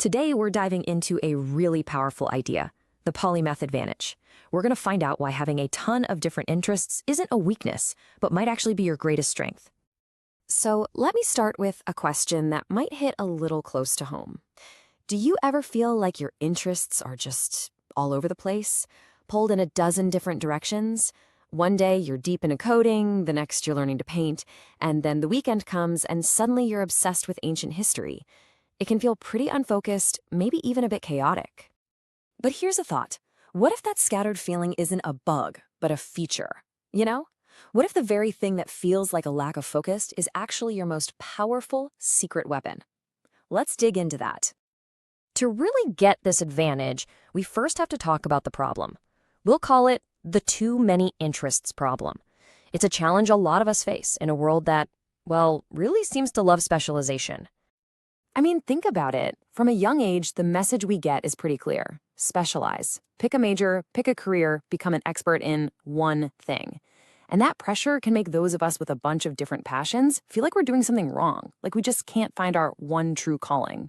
Today, we're diving into a really powerful idea, the polymath advantage. We're going to find out why having a ton of different interests isn't a weakness, but might actually be your greatest strength. So let me start with a question that might hit a little close to home. Do you ever feel like your interests are just all over the place, pulled in a dozen different directions? One day you're deep into coding, the next you're learning to paint, and then the weekend comes and suddenly you're obsessed with ancient history. It can feel pretty unfocused, maybe even a bit chaotic. But here's a thought. What if that scattered feeling isn't a bug, but a feature? You know? What if the very thing that feels like a lack of focus is actually your most powerful secret weapon? Let's dig into that. To really get this advantage, we first have to talk about the problem. We'll call it the too many interests problem. It's a challenge a lot of us face in a world that, well, really seems to love specialization. I mean, think about it. From a young age, the message we get is pretty clear. Specialize. Pick a major, pick a career, become an expert in one thing. And that pressure can make those of us with a bunch of different passions feel like we're doing something wrong, like we just can't find our one true calling.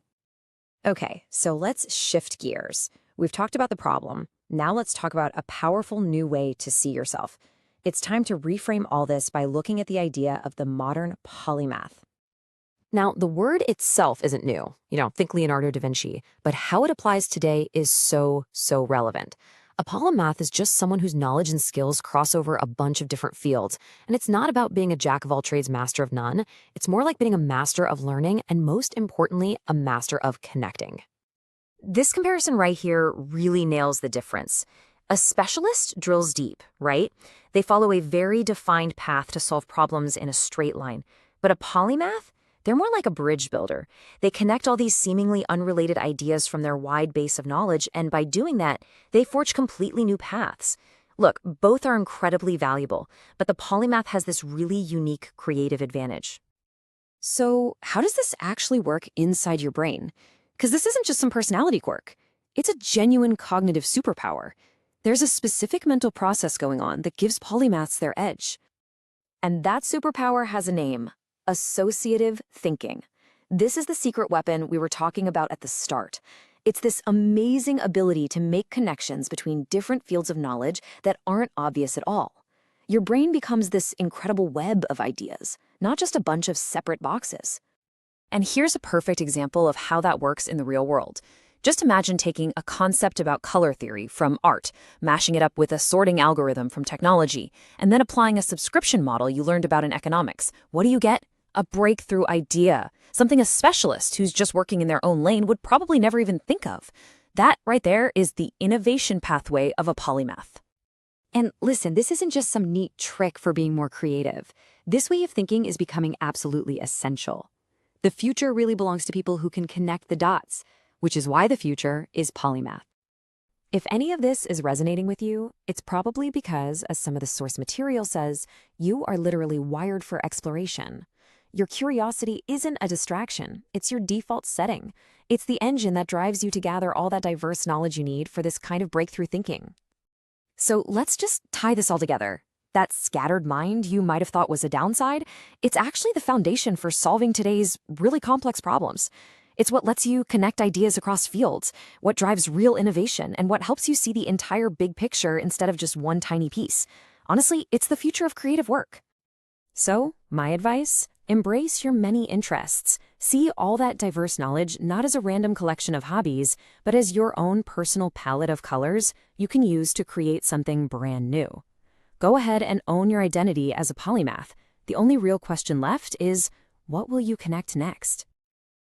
Okay, so let's shift gears. We've talked about the problem. Now let's talk about a powerful new way to see yourself. It's time to reframe all this by looking at the idea of the modern polymath. Now, the word itself isn't new. Think Leonardo da Vinci, but how it applies today is so relevant. A polymath is just someone whose knowledge and skills cross over a bunch of different fields. And it's not about being a jack of all trades, master of none. It's more like being a master of learning and, most importantly, a master of connecting. This comparison right here really nails the difference. A specialist drills deep, right? They follow a very defined path to solve problems in a straight line. But a polymath? They're more like a bridge builder. They connect all these seemingly unrelated ideas from their wide base of knowledge, and by doing that, they forge completely new paths. Look, both are incredibly valuable, but the polymath has this really unique creative advantage. So, how does this actually work inside your brain? Because this isn't just some personality quirk. It's a genuine cognitive superpower. There's a specific mental process going on that gives polymaths their edge. And that superpower has a name. Associative thinking. This is the secret weapon we were talking about at the start. It's this amazing ability to make connections between different fields of knowledge that aren't obvious at all. Your brain becomes this incredible web of ideas, not just a bunch of separate boxes. And here's a perfect example of how that works in the real world. Just imagine taking a concept about color theory from art, mashing it up with a sorting algorithm from technology, and then applying a subscription model you learned about in economics. What do you get? A breakthrough idea, something a specialist who's just working in their own lane would probably never even think of. That right there is the innovation pathway of a polymath. And listen, this isn't just some neat trick for being more creative. This way of thinking is becoming absolutely essential. The future really belongs to people who can connect the dots, which is why the future is polymath. If any of this is resonating with you, it's probably because, as some of the source material says, you are literally wired for exploration. Your curiosity isn't a distraction, it's your default setting. It's the engine that drives you to gather all that diverse knowledge you need for this kind of breakthrough thinking. So let's just tie this all together. That scattered mind you might have thought was a downside, it's actually the foundation for solving today's really complex problems. It's what lets you connect ideas across fields, what drives real innovation, and what helps you see the entire big picture instead of just one tiny piece. Honestly, it's the future of creative work. So, my advice? Embrace your many interests. See all that diverse knowledge not as a random collection of hobbies, but as your own personal palette of colors you can use to create something brand new. Go ahead and own your identity as a polymath. The only real question left is, what will you connect next?